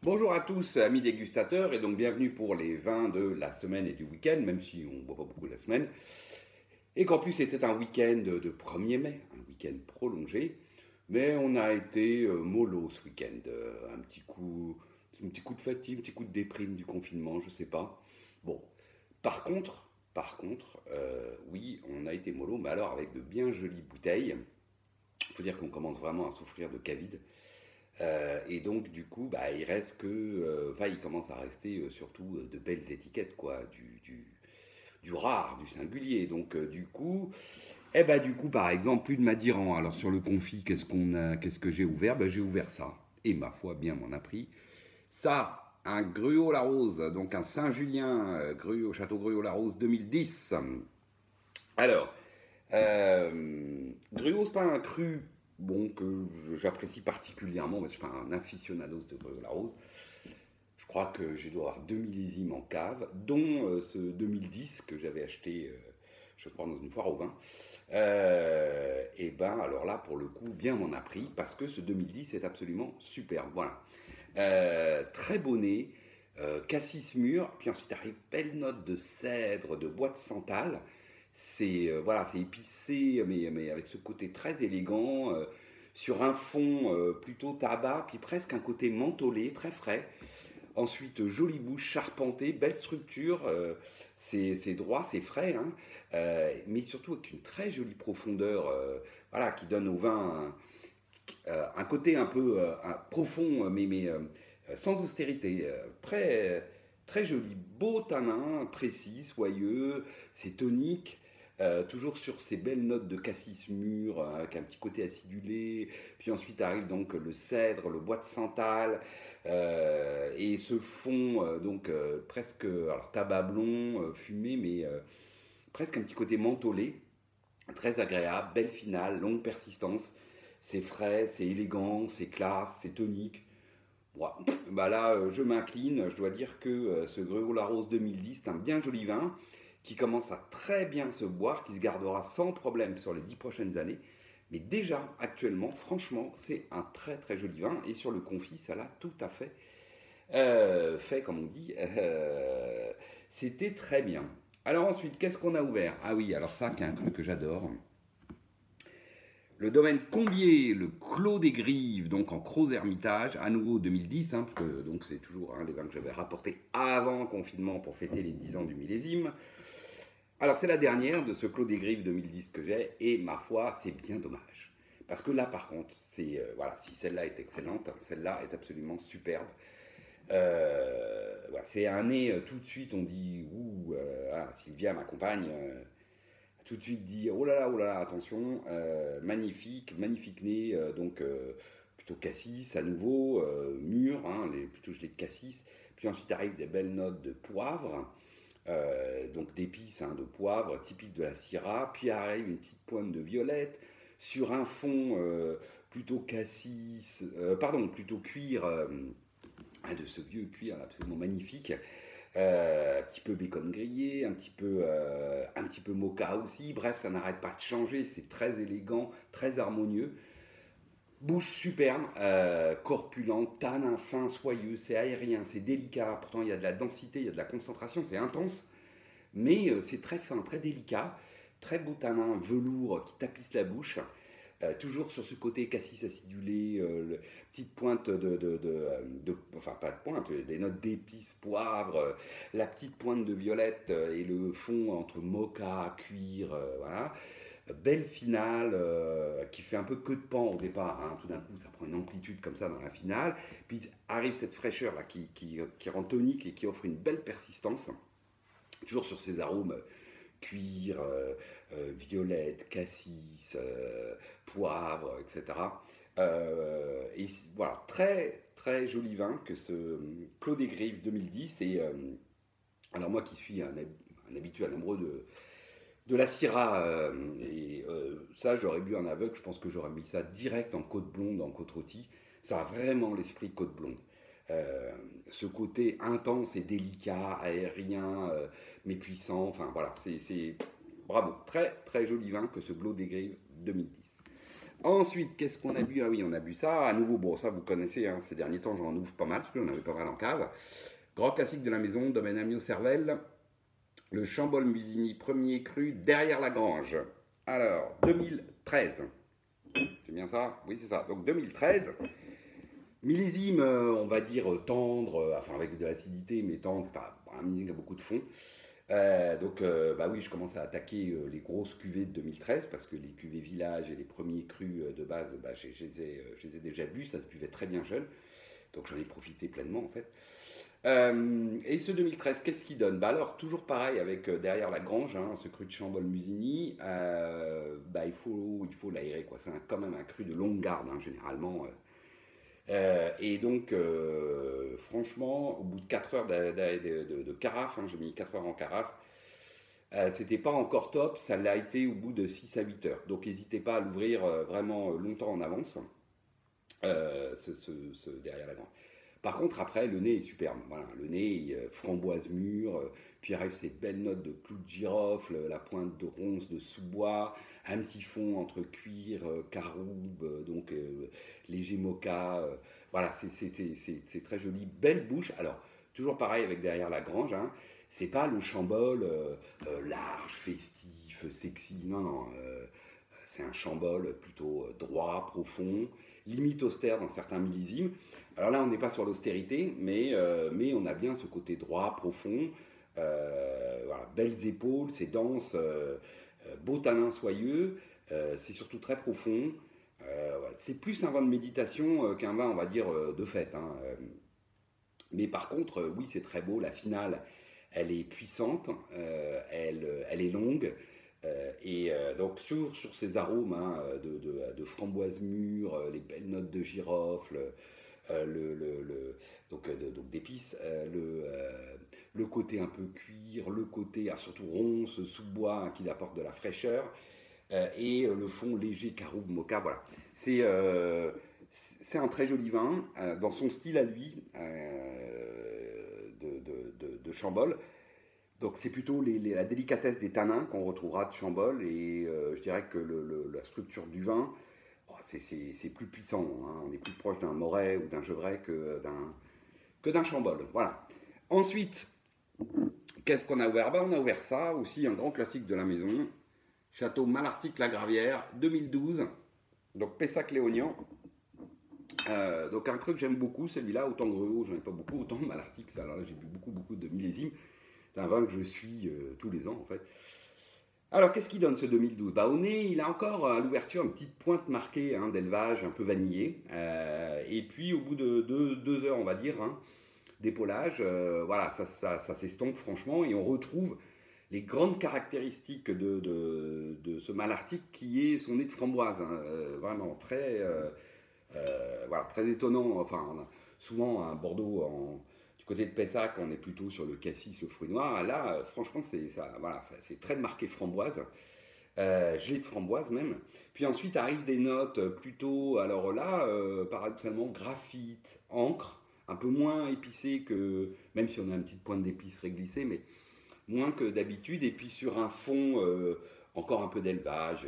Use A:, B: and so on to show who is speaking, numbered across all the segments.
A: Bonjour à tous, amis dégustateurs, et donc bienvenue pour les vins de la semaine et du week-end, même si on ne boit pas beaucoup la semaine. Et qu'en plus c'était un week-end de 1er mai, un week-end prolongé, mais on a été mollo ce week-end. Un petit coup de fatigue, un petit coup de déprime du confinement, je sais pas. Bon, par contre, oui, on a été mollo, mais alors avec de bien jolies bouteilles. Il faut dire qu'on commence vraiment à souffrir de Covid. Et donc, du coup, bah, il reste que. Enfin, il commence à rester surtout de belles étiquettes, quoi, du rare, du singulier. Donc, du coup, par exemple, plus de Madiran. Alors, sur le confit, qu'est-ce que j'ai ouvert? J'ai ouvert ça. Et ma foi, bien m'en a pris. Ça, un Gruau-Larose, donc un Saint-Julien, Château Gruau-Larose 2010. Alors, Gruau, c'est pas un cru bon, que j'apprécie particulièrement, mais je suis pas un aficionado de Gruau-Larose. Je crois que j'ai dû avoir 2 millésimes en cave, dont ce 2010 que j'avais acheté, je crois, dans une foire au vin. Et ben, alors là, pour le coup, bien m'en a pris, parce que ce 2010 est absolument superbe. Voilà. Très beau nez, cassis mûr, puis ensuite arrive belle note de cèdre, de bois de santal. C'est voilà, c'est épicé, mais avec ce côté très élégant, sur un fond plutôt tabac, puis presque un côté mentholé, très frais. Ensuite, jolie bouche, charpentée, belle structure, c'est droit, c'est frais, hein, mais surtout avec une très jolie profondeur, voilà, qui donne au vin un côté un peu profond, mais sans austérité. Très joli, beau tanin, précis, soyeux, c'est tonique. Toujours sur ces belles notes de cassis mûr, avec un petit côté acidulé. Puis ensuite arrive donc le cèdre, le bois de santal, et ce fond presque, alors tabac blond, fumé, mais presque un petit côté mentholé. Très agréable, belle finale, longue persistance. C'est frais, c'est élégant, c'est classe, c'est tonique. Bon, bah là, je m'incline. Je dois dire que ce Gruau-Larose 2010, c'est un bien joli vin qui commence à très bien se boire, qui se gardera sans problème sur les 10 prochaines années. Mais déjà, actuellement, franchement, c'est un très très joli vin. Et sur le confit, ça l'a tout à fait fait, comme on dit. C'était très bien. Alors ensuite, qu'est-ce qu'on a ouvert? Ah oui, alors ça, qui est un cru que j'adore. Le domaine Combier, le Clos des Grives, donc en Crozes-Hermitage, à nouveau 2010, hein, parce que donc c'est toujours un des vins que j'avais rapporté avant le confinement pour fêter les 10 ans du millésime. Alors c'est la dernière de ce Clos des Grives 2010 que j'ai, et ma foi, c'est bien dommage. Parce que là, par contre, voilà, si celle-là est excellente, celle-là est absolument superbe. Voilà, c'est un nez tout de suite, on dit, ouh, ah, Sylvia, ma compagne, tout de suite dit oh là là, attention, magnifique, magnifique nez, plutôt cassis à nouveau, mûr, hein, plutôt gelé de cassis. Puis ensuite arrivent des belles notes de poivre, donc d'épices, hein, de poivre, typique de la Syrah. Puis arrive une petite pointe de violette sur un fond plutôt cassis, pardon, plutôt cuir, de ce vieux cuir absolument magnifique. Un petit peu bacon grillé, un petit peu mocha aussi. Bref, ça n'arrête pas de changer. C'est très élégant, très harmonieux. Bouche superbe, corpulent, tanin fin, soyeux, c'est aérien, c'est délicat. Pourtant, il y a de la densité, il y a de la concentration, c'est intense. Mais c'est très fin, très délicat. Très beau tanin, velours qui tapisse la bouche. Toujours sur ce côté cassis acidulé, petite pointe enfin pas de pointe, des notes d'épices, poivre, la petite pointe de violette et le fond entre mocha, cuir, voilà. Belle finale qui fait un peu queue de pan au départ, hein. Tout d'un coup ça prend une amplitude comme ça dans la finale, puis arrive cette fraîcheur là qui rend tonique et qui offre une belle persistance, toujours sur ces arômes cuir, violette, cassis, poivre, etc. Et voilà, très très joli vin que ce Clos des Grives 2010. Et alors moi qui suis un habitué, un amoureux de la Syrah, ça j'aurais bu en aveugle, je pense que j'aurais mis ça direct en côte blonde, en côte rôtie. Ça a vraiment l'esprit côte blonde. Ce côté intense et délicat, aérien, mais puissant, enfin voilà, c'est bravo, très très joli vin que ce Clos des Grives 2010. Ensuite, qu'est-ce qu'on a bu? Ah oui, on a bu ça. À nouveau, bon, ça vous connaissez, hein, ces derniers temps, j'en ouvre pas mal, parce que j'en avais pas mal en cave. Grand classique de la maison, Domaine Amiot Cervelle. Le Chambol Musigny premier cru derrière la grange. Alors, 2013. C'est bien ça? Oui, c'est ça. Donc 2013. Millésime, on va dire tendre, enfin avec de l'acidité, mais tendre, c'est pas un millésime qui a beaucoup de fond. Bah oui, je commence à attaquer les grosses cuvées de 2013 parce que les cuvées village et les premiers crus de base, bah, je les ai déjà bu, ça se buvait très bien jeune. Donc j'en ai profité pleinement en fait. Et ce 2013, qu'est-ce qu'il donne? Bah alors, toujours pareil avec derrière la grange, hein, ce cru de Chambol-Musigny, bah il faut l'aérer, quoi. C'est quand même un cru de longue garde, hein, généralement. Et donc, franchement, au bout de 4 heures de carafe, hein, j'ai mis 4 heures en carafe, c'était pas encore top, ça l'a été au bout de 6 à 8 heures. Donc, n'hésitez pas à l'ouvrir vraiment longtemps en avance, derrière la grange. Par contre, après, le nez est superbe. Voilà, le nez, framboise mûre, puis arrive ces belles notes de clou de girofle, la pointe de ronce de sous-bois, un petit fond entre cuir, caroube, léger mocha. Voilà, c'est très joli. Belle bouche. Alors, toujours pareil avec derrière la grange, hein, c'est pas le chambol large, festif, sexy. Non, non. C'est un chambol plutôt droit, profond, limite austère dans certains millésimes. Alors là, on n'est pas sur l'austérité, mais on a bien ce côté droit, profond. Voilà, belles épaules, c'est dense, beau tanin soyeux, c'est surtout très profond. Ouais, c'est plus un vin de méditation qu'un vin, on va dire, de fête, hein. Mais par contre, oui, c'est très beau. La finale, elle est puissante, elle est longue. Donc sur ces arômes, hein, de framboise mûre, les belles notes de girofle, donc d'épices, le côté un peu cuir, le côté surtout ronce, sous-bois, hein, qui apporte de la fraîcheur, et le fond léger caroube mocha. Voilà, c'est un très joli vin dans son style à lui, de Chambol. Donc c'est plutôt la délicatesse des tanins qu'on retrouvera de Chambol, et je dirais que la structure du vin, oh, c'est plus puissant, hein. On est plus proche d'un Moret ou d'un Gevrey que d'un Chambol. Voilà. Ensuite, qu'est-ce qu'on a ouvert? On a ouvert ça, aussi un grand classique de la maison, Château Malartic-la-Gravière, 2012, donc Pessac-Léognan. Donc un cru que j'aime beaucoup, celui-là, autant Gruau, j'en ai pas beaucoup, autant Malartic, ça, alors là j'ai bu beaucoup de millésimes. C'est un vin que je suis tous les ans en fait. Alors qu'est-ce qu'il donne ce 2012? Bah, au nez, il a encore à l'ouverture une petite pointe marquée, hein, d'élevage un peu vanillé. Et puis au bout de 2 heures, on va dire, hein, d'épaulage, voilà, ça s'estompe franchement, et on retrouve les grandes caractéristiques de ce Malartic qui est son nez de framboise, hein, vraiment voilà, très étonnant. Enfin, on a souvent un Bordeaux du côté de Pessac, on est plutôt sur le cassis, le fruit noir. Là, franchement, c'est très marqué framboise, gelée de framboise même. Puis ensuite arrivent des notes plutôt, alors là, paradoxalement, graphite, encre, un peu moins épicé que, même si on a une petite pointe d'épices réglissée, mais moins que d'habitude. Et puis sur un fond encore un peu d'élevage,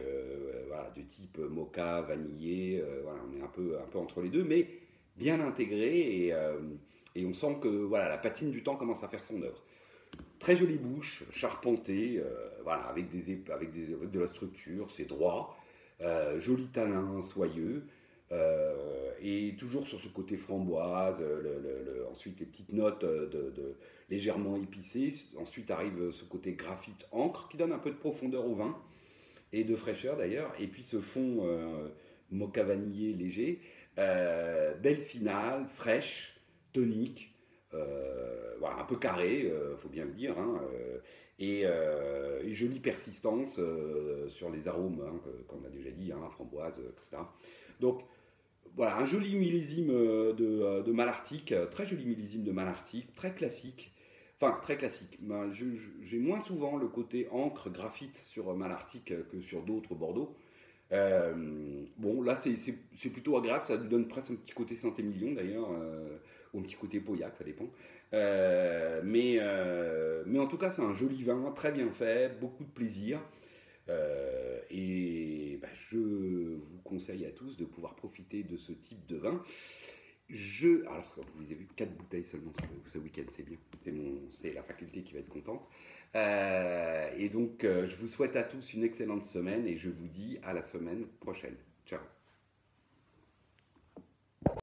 A: voilà, de type mocha, vanillé, voilà, on est un peu entre les deux, mais bien intégré, et on sent que voilà, la patine du temps commence à faire son œuvre. Très jolie bouche, charpentée, voilà, avec de la structure, c'est droit, joli tanin soyeux, et toujours sur ce côté framboise, ensuite les petites notes légèrement épicées, ensuite arrive ce côté graphite encre qui donne un peu de profondeur au vin, et de fraîcheur d'ailleurs, et puis ce fond mocha vanillé léger, belle finale, fraîche, tonique, voilà, un peu carré, faut bien le dire, hein, et jolie persistance sur les arômes, hein, qu'on a déjà dit, hein, framboise, etc. Donc voilà, un joli millésime de Malartic, très joli millésime de Malartic, très classique. Enfin, très classique. Ben, j'ai moins souvent le côté encre, graphite sur Malartic que sur d'autres Bordeaux. Bon, là, c'est plutôt agréable, ça lui donne presque un petit côté Saint-Émilion d'ailleurs, ou un petit côté Pauillac, ça dépend. Mais en tout cas, c'est un joli vin, très bien fait, beaucoup de plaisir. Et bah, je vous conseille à tous de pouvoir profiter de ce type de vin. Alors, vous avez vu 4 bouteilles seulement ce week-end, c'est bien. C'est la faculté qui va être contente. Et donc, je vous souhaite à tous une excellente semaine et je vous dis à la semaine prochaine. Ciao.